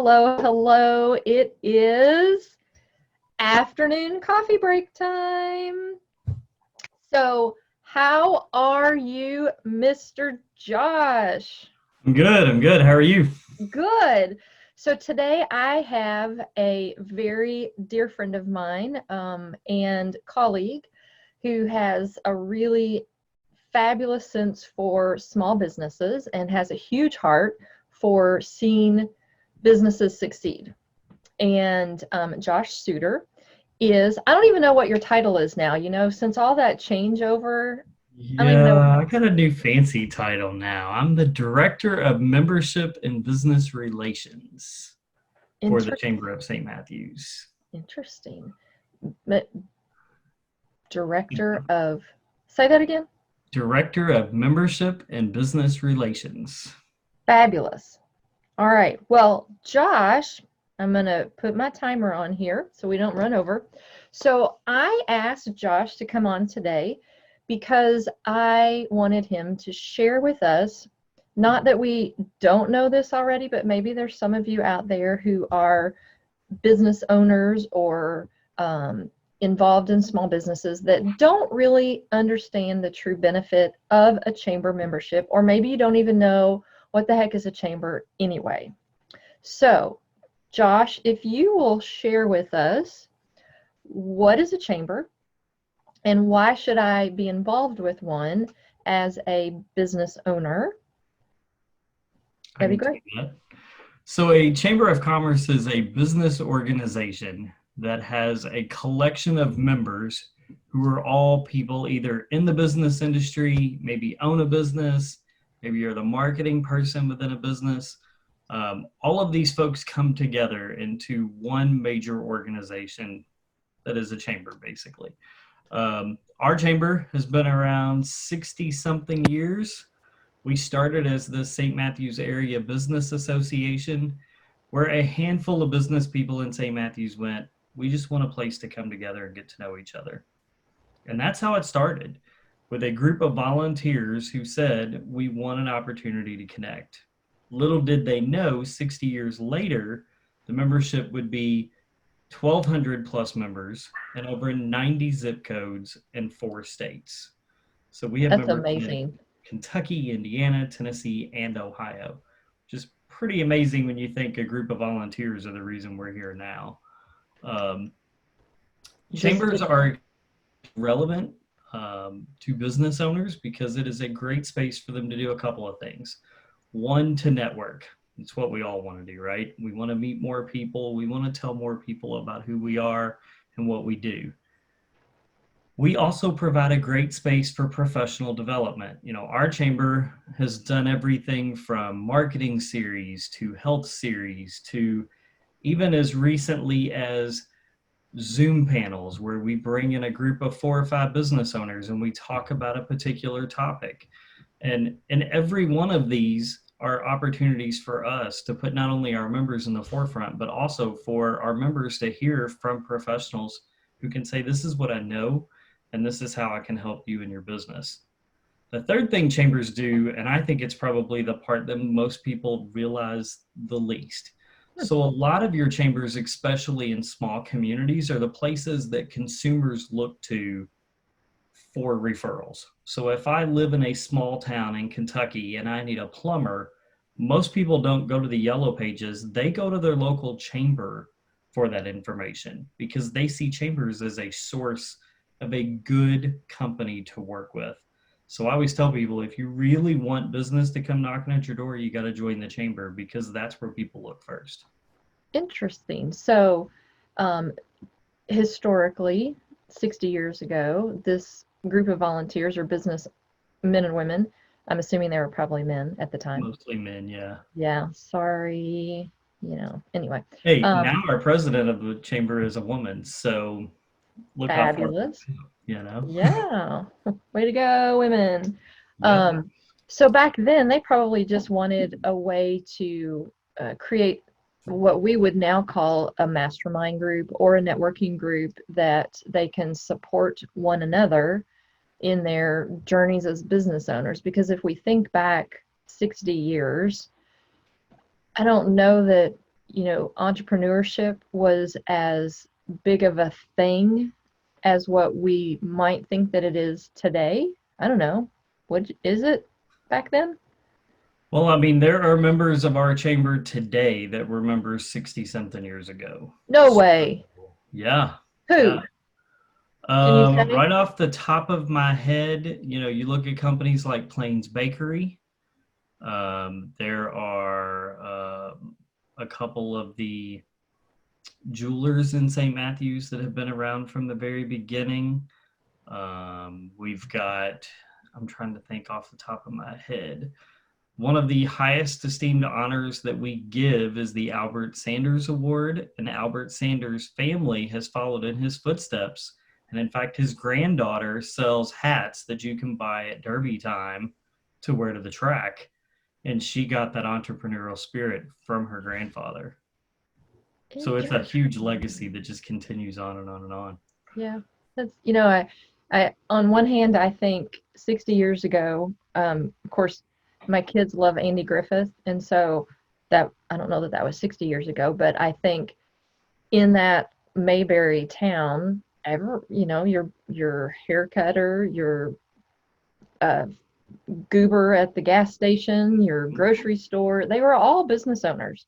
hello, hello. It is afternoon coffee break time. So, how are you, Mr. Josh? I'm good. How are you? Good. So, today I have a very dear friend of mine and colleague who has a really fabulous sense for small businesses and has a huge heart for seeing businesses succeed. And Josh Suter is, I don't even know what your title is now, since all that changeover, I don't even know. Yeah, I got a new fancy title now. I'm the Director of Membership and Business Relations for the Inter- Chamber of St. Matthews. Interesting. Director of, say that again? Director of Membership and Business Relations. Fabulous. All right. Well, Josh, I'm going to put my timer on here so we don't run over. So I asked Josh to come on today because I wanted him to share with us, not that we don't know this already, but maybe there's some of you out there who are business owners or involved in small businesses that don't really understand the true benefit of a chamber membership, or maybe you don't even know what the heck is a chamber anyway. So, Josh, if you will share with us, what is a chamber and why should I be involved with one as a business owner? I That'd can be great. take that. So, a Chamber of Commerce is a business organization that has a collection of members who are all people either in the business industry, maybe own a business, maybe you're the marketing person within a business. All of these folks come together into one major organization that is a chamber, basically. Our chamber has been around 60 something years. We started as the St. Matthews Area Business Association, where a handful of business people in St. Matthews went, we just want a place to come together and get to know each other. And that's how it started, with a group of volunteers who said, we want an opportunity to connect. Little did they know, 60 years later, the membership would be 1,200 plus members and over 90 zip codes in 4 states. So we have That's members in amazing. Kentucky, Indiana, Tennessee, and Ohio, which is pretty amazing when you think a group of volunteers are the reason we're here now. Um, Just Chambers are relevant to business owners because it is a great space for them to do a couple of things. One, to network. It's what we all want to do, right? We want to meet more people. We want to tell more people about who we are and what we do. We also provide a great space for professional development. Our chamber has done everything from marketing series to health series to even as recently as Zoom panels where we bring in a group of 4 or 5 business owners and we talk about a particular topic. And in every one of these are opportunities for us to put not only our members in the forefront, but also for our members to hear from professionals who can say, this is what I know, and this is how I can help you in your business. The third thing chambers do, and I think it's probably the part that most people realize the least. So a lot of your chambers, especially in small communities, are the places that consumers look to for referrals. So if I live in a small town in Kentucky and I need a plumber, most people don't go to the yellow pages. They go to their local chamber for that information because they see chambers as a source of a good company to work with. So I always tell people, if you really want business to come knocking at your door, you got to join the chamber because that's where people look first. interesting. So, um, historically, 60 years ago, this group of volunteers or business men and women, I'm assuming they were probably men at the time. Mostly men, yeah. Yeah, sorry, anyway. Hey, Um, now our president of the chamber is a woman, so look how far, Fabulous. you know? Yeah. Way to go, women. Yep. Um, so back then, they probably just wanted a way to create what we would now call a mastermind group or a networking group that they can support one another in their journeys as business owners. Because if we think back 60 years, I don't know that entrepreneurship was as big of a thing as what we might think that it is today. I don't know. What is it back then? Well, I mean, there are members of our chamber today that were members 60 something years ago. No So, way. yeah, yeah. Who? Can you say? Right off the top of my head, you look at companies like Plains Bakery. There are a couple of the jewelers in St. Matthews that have been around from the very beginning. We've got, I'm trying to think off the top of my head. One of the highest esteemed honors that we give is the Albert Sanders Award, and Albert Sanders' family has followed in his footsteps. And in fact, his granddaughter sells hats that you can buy at Derby time to wear to the track. And she got that entrepreneurial spirit from her grandfather. So it's a huge legacy that just continues on and on and on. Yeah, that's I on one hand I think 60 years ago, of course, my kids love Andy Griffith, and so that I don't know that that was 60 years ago, but I think in that Mayberry town, your haircutter, your uh, goober at the gas station, your grocery store, they were all business owners.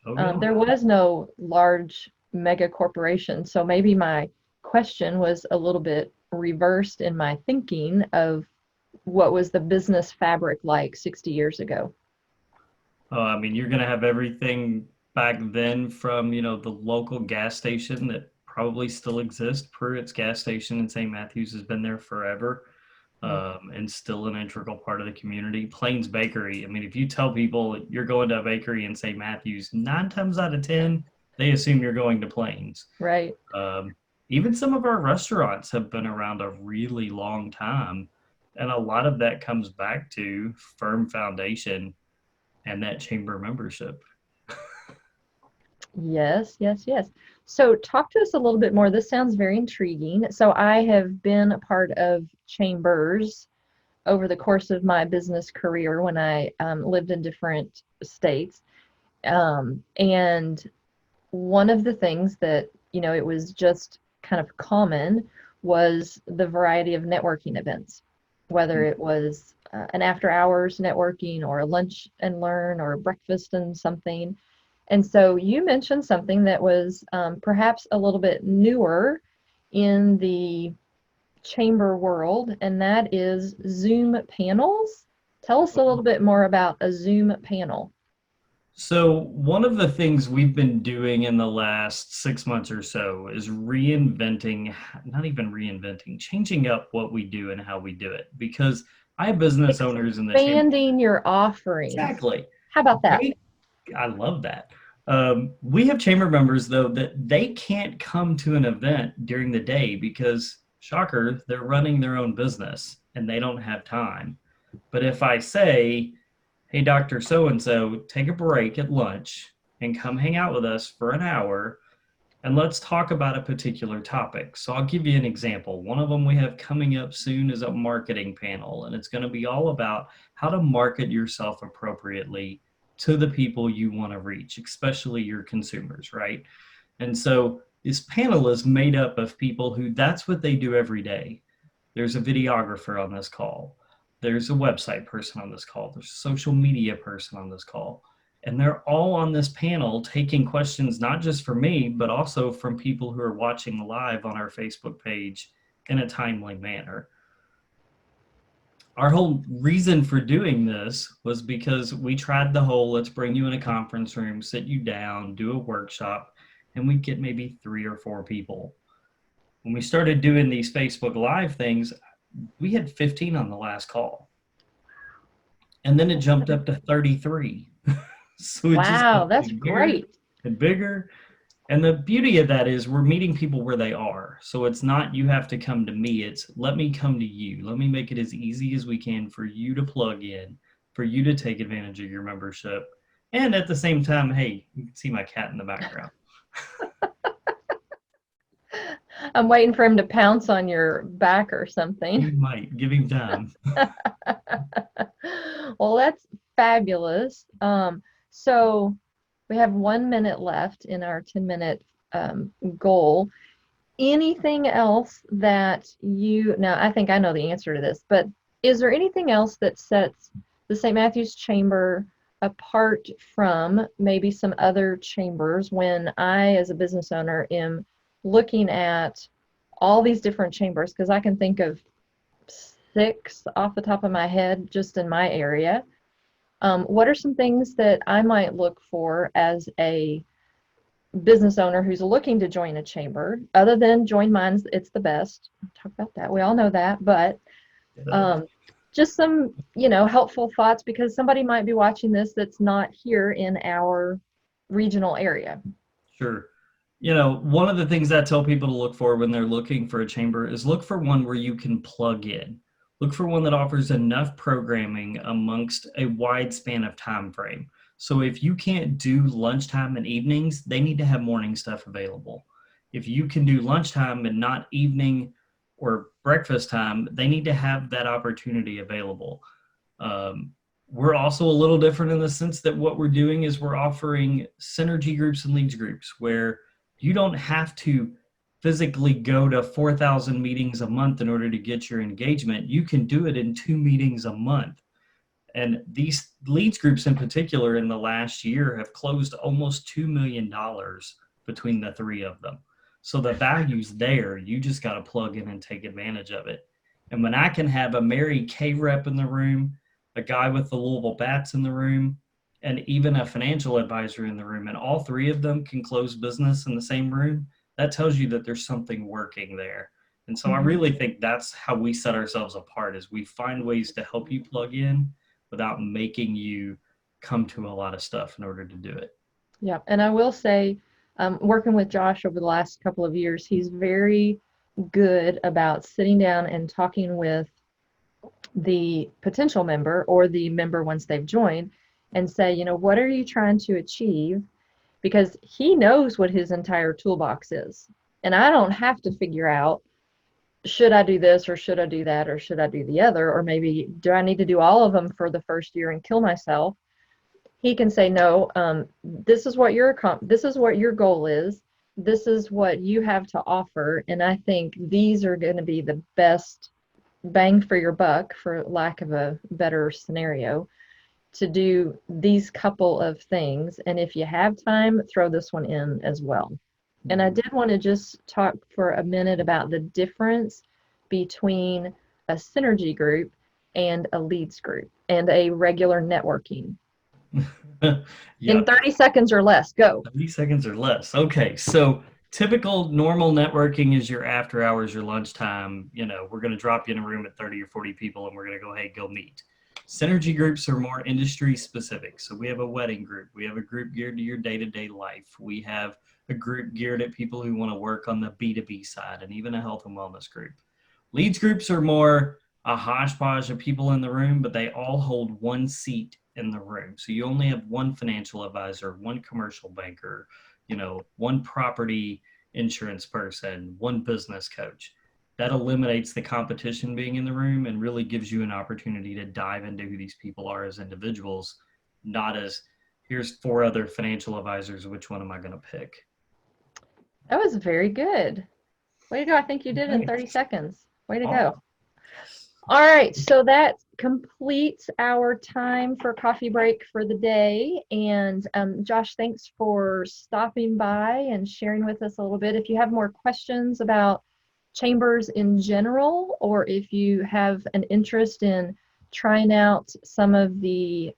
Oh, yeah. There was no large mega corporation. So maybe my question was a little bit reversed in my thinking of what was the business fabric like 60 years ago. I mean, you're going to have everything back then from, the local gas station that probably still exists. Pruitt's gas station in St. Matthews has been there forever, and still an integral part of the community. Plains Bakery. I mean, if you tell people you're going to a bakery in St. Matthews, 9 times out of 10, they assume you're going to Plains. Right. Even some of our restaurants have been around a really long time. And a lot of that comes back to firm foundation and that chamber membership. Yes, yes, yes. So talk to us a little bit more. This sounds very intriguing. So I have been a part of chambers over the course of my business career when I lived in different states. And one of the things that, it was just kind of common was the variety of networking events, whether it was an after hours networking or a lunch and learn or a breakfast and something. And so you mentioned something that was perhaps a little bit newer in the chamber world, and that is Zoom panels. Tell us a little bit more about a Zoom panel. So one of the things we've been doing in the last 6 months or so is reinventing, not even reinventing, changing up what we do and how we do it. Because I have business owners in the chamber. Expanding your offerings. Exactly. How about that? I love that. We have chamber members, though, that they can't come to an event during the day because, shocker, they're running their own business and they don't have time. But if I say, hey, Dr. So-and-so, take a break at lunch and come hang out with us for an hour and let's talk about a particular topic. So I'll give you an example. One of them we have coming up soon is a marketing panel, and it's going to be all about how to market yourself appropriately to the people you want to reach, especially your consumers, right? And so this panel is made up of people who that's what they do every day. There's a videographer on this call. There's a website person on this call. There's a social media person on this call. And they're all on this panel taking questions, not just from me, but also from people who are watching live on our Facebook page in a timely manner. Our whole reason for doing this was because we tried the whole, let's bring you in a conference room, sit you down, do a workshop, and we'd get maybe 3 or 4 people. When we started doing these Facebook Live things, we had 15 on the last call. And then it jumped up to 33. So it Wow, just that's great. and bigger. And the beauty of that is we're meeting people where they are. So it's not you have to come to me. It's let me come to you. Let me make it as easy as we can for you to plug in, for you to take advantage of your membership. And at the same time, hey, you can see my cat in the background. I'm waiting for him to pounce on your back or something. You might give him time. Well, that's fabulous. So We have 1 minute left in our 10-minute goal. Anything else that now I think I know the answer to this, but is there anything else that sets the St. Matthew's Chamber apart from maybe some other chambers when I, as a business owner, am looking at all these different chambers? Because I can think of 6 off the top of my head just in my area. What are some things that I might look for as a business owner who's looking to join a chamber, other than join mine, it's the best. I'll talk about that. We all know that, but just some, helpful thoughts, because somebody might be watching this that's not here in our regional area. Sure. One of the things I tell people to look for when they're looking for a chamber is look for one where you can plug in. Look for one that offers enough programming amongst a wide span of time frame. So if you can't do lunchtime and evenings, they need to have morning stuff available. If you can do lunchtime and not evening or breakfast time, they need to have that opportunity available. We're also a little different in the sense that what we're doing is we're offering synergy groups and leads groups where you don't have to physically go to 4,000 meetings a month in order to get your engagement. You can do it in 2 meetings a month. And these leads groups in particular in the last year have closed almost $2 million between the 3 of them. So the value's there. You just got to plug in and take advantage of it. And when I can have a Mary Kay rep in the room, a guy with the Louisville Bats in the room, and even a financial advisor in the room, and all 3 of them can close business in the same room, that tells you that there's something working there. And so I really think that's how we set ourselves apart, is we find ways to help you plug in without making you come to a lot of stuff in order to do it. Yeah, and I will say, working with Josh over the last couple of years, he's very good about sitting down and talking with the potential member or the member once they've joined and say, what are you trying to achieve? Because he knows what his entire toolbox is. And I don't have to figure out, should I do this or should I do that or should I do the other? Or maybe, do I need to do all of them for the first year and kill myself? He can say, no, this is what your goal is. This is what you have to offer. And I think these are going to be the best bang for your buck, for lack of a better scenario, to do these couple of things. And if you have time, throw this one in as well. And I did want to just talk for a minute about the difference between a synergy group and a leads group and a regular networking. In 30 seconds or less, go. 30 seconds or less. Okay, so typical normal networking is your after hours, your lunchtime. We're going to drop you in a room at 30 or 40 people and we're going to go, hey, go meet. Synergy groups are more industry specific. So we have a wedding group. We have a group geared to your day-to-day life. We have a group geared at people who want to work on the B2B side, and even a health and wellness group. Leads groups are more a hodgepodge of people in the room, but they all hold one seat in the room. So you only have one financial advisor, one commercial banker, one property insurance person, one business coach. That eliminates the competition being in the room and really gives you an opportunity to dive into who these people are as individuals, not as, here's 4 other financial advisors, which one am I going to pick? That was very good. Way to go. I think you did it in 30 seconds. Way to go. All right, so that completes our time for coffee break for the day. And Josh, thanks for stopping by and sharing with us a little bit. If you have more questions about chambers in general, or if you have an interest in trying out some of the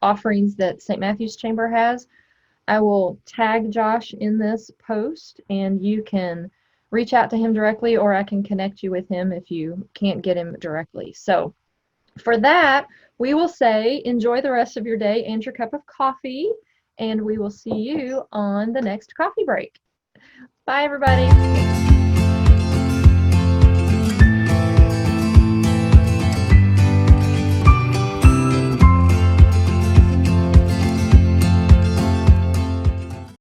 offerings that St. Matthew's Chamber has, I will tag Josh in this post and you can reach out to him directly, or I can connect you with him if you can't get him directly. So for that, we will say enjoy the rest of your day and your cup of coffee, and we will see you on the next coffee break. Bye, everybody.